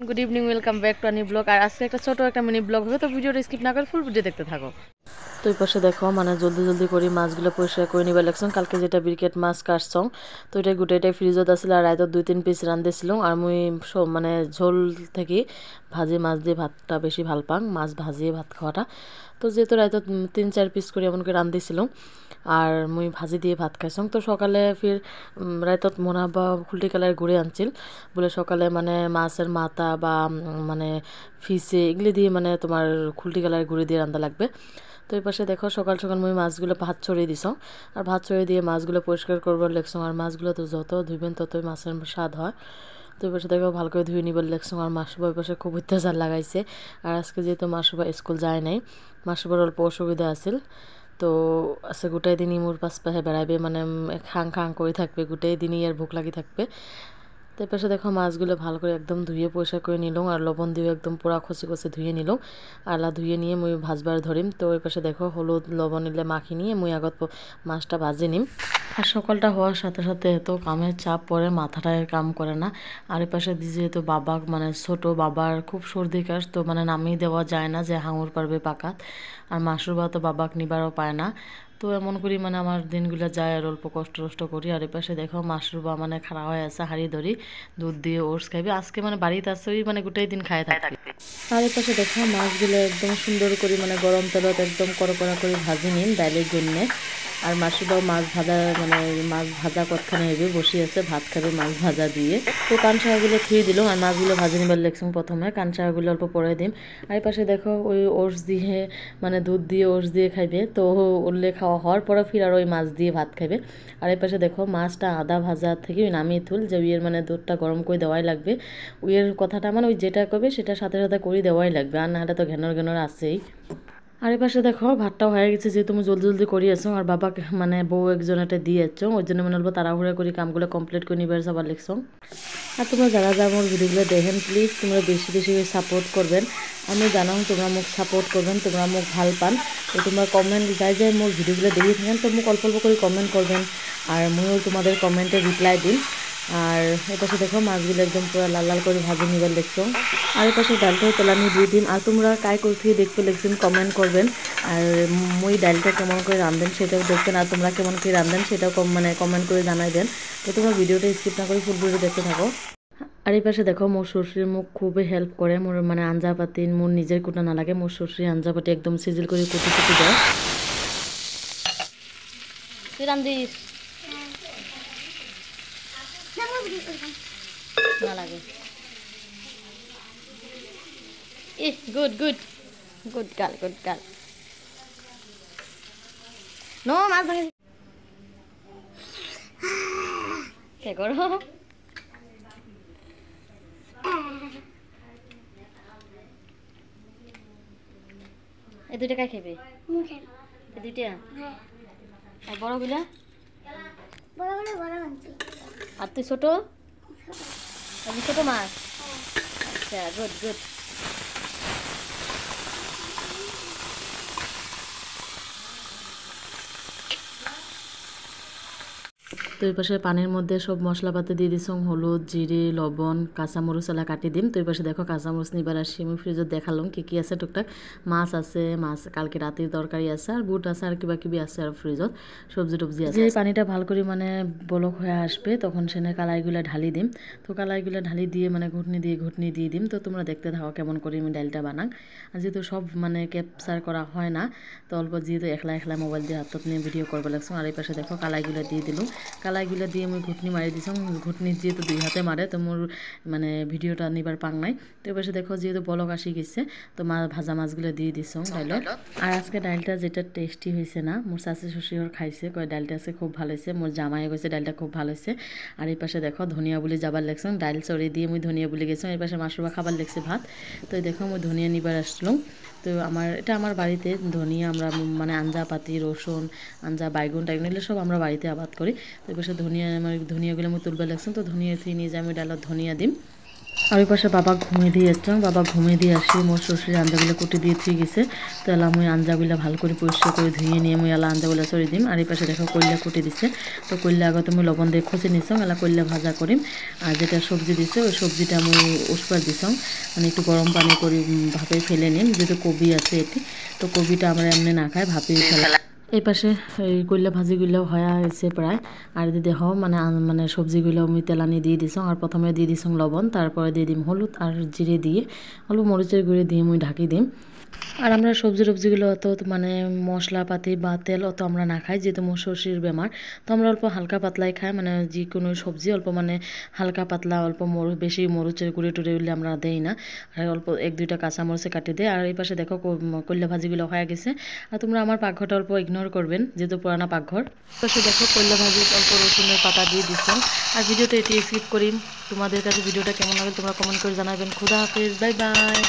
Good evening, welcome back to আনি blog. আর আজকে একটা ছোট একটা মিনি ব্লগ হবে, তো ভিডিওটা স্কিপ না করে ফুল ভিডিও দেখতে থাকো। তো এই পাশে দেখো মানে জলদি জলদি করে মাছগুলো পরিষ্কার করে নিবার লাগছং। কালকে যেটা ব্রিকেট মাছ কাটছং তো এটা গোটাইটাই ফ্রিজত আছিল আর রাইত 2-3 পিস রান্ধেছিলাম। আর মুই মানে ঝোল থেকে ভাজি মাছ দিয়ে ভাতটা বেশি ভাল পাং, মাছ ভাজিয়ে ভাত খাওয়াটা। তো যেহেতু রাইত 3-4 পিস করে এমন করে রান্ধিছিলাম আর মুই ভাজি দিয়ে ভাত খাইছং। তো সকালে ফির রাইতত মনে বা খুলটি কালার ঘুরে আনছিল বলে সকালে মানে মাছের মাথা বা মানে ফিসে এগুলি দিয়ে মানে তোমার খুলটি কালার ঘুরে দিয়ে রান্না লাগবে। তো এই পাশে দেখো সকাল সকাল মুই মাছগুলো ভাত ছড়িয়ে দিছ আর ভাত ছড়িয়ে দিয়ে মাছগুলো পরিষ্কার করবার লাগছং। আর মাছগুলো তো যত ধুইবেন ততই মাছের স্বাদ হয়। তো এই পাশে দেখো ভালো করে ধুয়ে নিবার লাগছং। আর মাসুবা ওই পাশে খুব অত্যাচার লাগাইছে। আর আজকে যেহেতু মাসুবা স্কুল যায় নাই, মাসুবার অল্প অসুবিধা আছিল, তো আছে গোটাই দিনই মোর পাশে বেড়াইবে মানে খাং খাং করে থাকবে, গোটাই দিনই আর ভোক লাগি থাকবে। তো পাশে দেখো মাছগুলো ভালো করে একদম ধুয়ে পরিষ্কার করে নিলাম আর লবণ দিয়ে একদম পুরা খসে খসে ধুয়ে নিলাম। আলা ধুয়ে নিয়ে মুই ভাজবার ধরিম। তো ওই পাশে দেখো হলুদ লবণ নিলে মাখি নিয়ে মুই আগত মাছটা ভাজে নিম। আর সকালটা হওয়ার সাথে সাথে এত কামের চাপ পড়ে, মাথাটায় কাম করে না। আর এই পাশে যেহেতু বাবা মানে ছোট বাবার খুব সর্দি কাশ, তো মানে নামিয়ে দেওয়া যায় না যে হাঙুর পারবে পাকাত। আর মাসুর তো বাবাকে নিবারও পায় না। তো এমন করি মানে আমার দিনগুলো যায় আর অল্প কষ্ট কষ্ট করি। আর এপাশে দেখো মাসরুবা মানে খাড়া হয়ে আছে হাড়ি ধরি দুধ দিয়ে ওটস খাইবে আজকে, মানে বাড়িতে আছে মানে গোটাই দিন খায় থাকবে। আর এপাশে দেখো মাছগুলো একদম সুন্দর করে মানে গরম তেলত একদম কড়কড়া করে ভাজি নিন ডাইলের জন্যে। আর মাসুবাও মাছ ভাজা মানে মাছ ভাজা কতখানে হইবে বসে আছে, ভাত খাবে মাছ ভাজা দিয়ে। তো কানসাগুলো থুয়ে দিলাম আর মাছগুলো ভাজি নিবার লেগছুম প্রথমে, কানসাগুলো অল্প পরে দিম। আর এই পাশে দেখো ওই ওটস দিয়ে মানে দুধ দিয়ে ওটস দিয়ে খাইবে, তো উল্লে খাওয়া হওয়ার পরে ফির আর ওই মাছ দিয়ে ভাত খাইবে। আর এই পাশে দেখো মাছটা আদা ভাজা থেকে নামিয়ে তুল যে উইয়ের মানে দুধটা গরম করে দেওয়াই লাগবে। উইয়ের কথাটা মানে ওই যেটা করবে সেটা সাথে সাথে করে দেওয়াই লাগবে, আর না হলে তো ঘেনর ঘেনর আছেই। আর এই পাশে দেখো ভাতটাও হয়ে গেছে, যেহেতু তুমি জলদি জলদি করে আসো আর বাবাকে মানে বউ একজন একটা দিয়ে যাচ্ছ, ওই জন্য মনে হলো তাড়াহুড়া করে কামগুলো কমপ্লিট করে নিবার সবার লিখছো। আর তোমরা যারা যা আমার ভিডিওগুলো দেখেন প্লিজ তোমরা বেশি বেশি সাপোর্ট করবেন। আমি জানাও তোমরা মোক সাপোর্ট করবেন, তোমরা মোক ভাল পান। তো তোমরা কমেন্ট যাই যাই মোর ভিডিওগুলো দেখে থাকেন তো মোক অল্প অল্প করে কমেন্ট করবেন আর ময়ও তোমাদের কমেন্টে রিপ্লাই দিন। আর এপাশে দেখো মাছগুলো একদম পুরো লাল লাল করে ভাজি নিবার দেখছো। আর এপাশে ডালটাও তেলানি দিয়ে দিন। আর তোমরা কাই কোথায় দেখতে লেগছেন কমেন্ট করবেন। আর মই ডালটা কেমন করে রাঁধেন সেটাও দেখবেন, আর তোমরা কেমন করে রাঁধেন সেটাও মানে কমেন্ট করে জানাইবেন। তো তোমরা ভিডিওটা স্কিপ না করে ফুল ভিডিও দেখতে থাকো। আর এই পাশে দেখো মোর শ্বশুর মোক খুবই হেল্প করে, মোর মানে আঞ্জাপাতি মোর নিজের কুটা না লাগে, মোর শ্বশুর আঞ্জাপাতি একদম সিজিল করে কুটি কুটি দেয়। তুই রান্ধিস না লাগে। ই good good good girl good girl. নো মাছ ভাঙে কে করো। এই দুইটা কাই খাইবে? এই দুইটা আর বড়গুলা? আর তুই ছোট? আমি ছোট মাছ। আচ্ছা গুড গুড। তো এই পাশে পানির মধ্যে সব মশলাপাতি দিয়ে দিছ, হলুদ জিরে লবণ কাঁচামরিচ এলা কাটি দিম। তো এই পাশে দেখো কাঁচামরিচ নিবার আসি আমি ফ্রিজত দেখালাম কি কি আছে টুকটাক। মাছ আছে, মাছ কালকে রাতের তরকারি আছে আর বুট আছে আর কিবা কিবি আছে আর ফ্রিজত সবজি টবজি আছে। যে পানিটা ভালো করে মানে বলক হয়ে আসবে তখন সেনে কালাইগুলো ঢালি দিম। তো কালাইগুলো ঢালি দিয়ে মানে ঘুটনি দিয়ে দিম। তো তোমরা দেখতে থাকো কেমন করে আমি ডালটা বানাং। আর যেহেতু সব মানে ক্যাপচার করা হয় না তো অল্প যেহেতু একলা একলা মোবাইল দিয়ে হাতত নিয়ে ভিডিও করবো লাগছো। আর এই পাশে দেখো কালাইগুলো দিয়ে দিলাম, কালাইগুলো দিয়ে আমি ঘুটনি মারি দিছাম। ঘুটনি যেহেতু দুই হাতে মারে তো মোর মানে ভিডিওটা নিবার পাং নাই। তো এবার দেখো যেহেতু বলক আসি গেছে তো ভাজা মাছগুলো দিয়ে দিছাম ডাইলত। আর আজকে ডালটা যেটা টেস্টি হয়েছে না, মোর শাশি শ্বশুর খাইছে কয় ডালটা আছে খুব ভালো হয়েছে, মোর জামাই গেছে ডালটা খুব ভালো হয়েছে। আর এই পাশে দেখো ধনিয়া বুলি যাবার লেগছাম, ডাল চড়ি দিয়ে মুই ধনিয়া বুলি গেছিলাম। এই পাশে মাসুবা খাবার লেগছে ভাত। তো দেখো মুই ধনিয়া নিবার আসলাম। তো এটা আমার বাড়িতে ধনিয়া আমরা মানে আঞ্জা পাতি রসুন আঞ্জা বাইগুন টাইগুন এগুলো সব আমরা বাড়িতে আবাদ করি। তো এবার ধনিয়া আমার ধনিয়াগুলো আমি তুলবার লাগছেন, তো ধনিয়া থুই নিয়ে যে আমি ডালত ধনিয়া দিম। আর ওই পাশে বাবা ঘুমিয়ে দিয়ে যাচ্ছ, বাবা ঘুমিয়ে দিয়ে আসি মোর শ্বশুরের আঞ্জাগুলো কুটি দিয়ে থুই গেছে। তো এলা মুই আঞ্জাগুলো ভালো করে পরিষ্কার করে ধুয়ে নিয়ে মুই এলা আঞ্জাগুলো চড়ি দিম। আর এই পাশে দেখো কইলা কুটি দিছে, তো কইলা আগে তুমি লবণ দিয়ে খসে নিছ, এলা কইলা ভাজা করিম। আর যেটা সবজি দিছে ওই সবজিটা মুই উসপার দিছাম, মানে একটু গরম পানি করে ভাপে ফেলে নিন, যেহেতু কবি আছে এটি, তো কবিটা আমরা এমনি না খাই ভাপে ফেলা। এই পাশে এই কইলা ভাজিগুলো হয়ে হয়েছে প্রায়। আর যদি দেখ মানে মানে সবজিগুলো আমি তেলানি দিয়ে দিছং, আর প্রথমে দিয়ে দিছং লবণ, তারপরে দিয়ে দিম হলুদ আর জিরে দিয়ে অল্প মরিচের গুঁড়ি দিয়ে মুই ঢাকি দিম। আর আমরা সবজিগুলো অত মানে মশলাপাতি বা তেল অত আমরা না খাই, যেহেতু মোর শ্বশুর বেমার, তো আমরা অল্প হালকা পাতলাই খাই, মানে যে কোনো সবজি অল্প মানে হালকা পাতলা, অল্প বেশি মরিচের গুঁড়ি টুড়ি উঠলে আমরা দেই না। আর অল্প 1-2টা কাঁচা মরিচে কাটি দেয়। আর এই পাশে দেখো কল্যা ভাজিগুলো হয়ে গেছে। আর তোমরা আমার পাকঘরটা অল্প ইগনোর করবেন, যেহেতু পুরানা পাকঘর। পাশে দেখো কল্যা ভাজি অল্প রসুনের পাতা দিয়ে দিচ্ছেন। আর ভিডিওটা এটি স্কিপ করি। তোমাদের কাছে ভিডিওটা কেমন লাগে তোমরা কমেন্ট করে জানাবেন। খুদা হাফেজ, বাই বাই।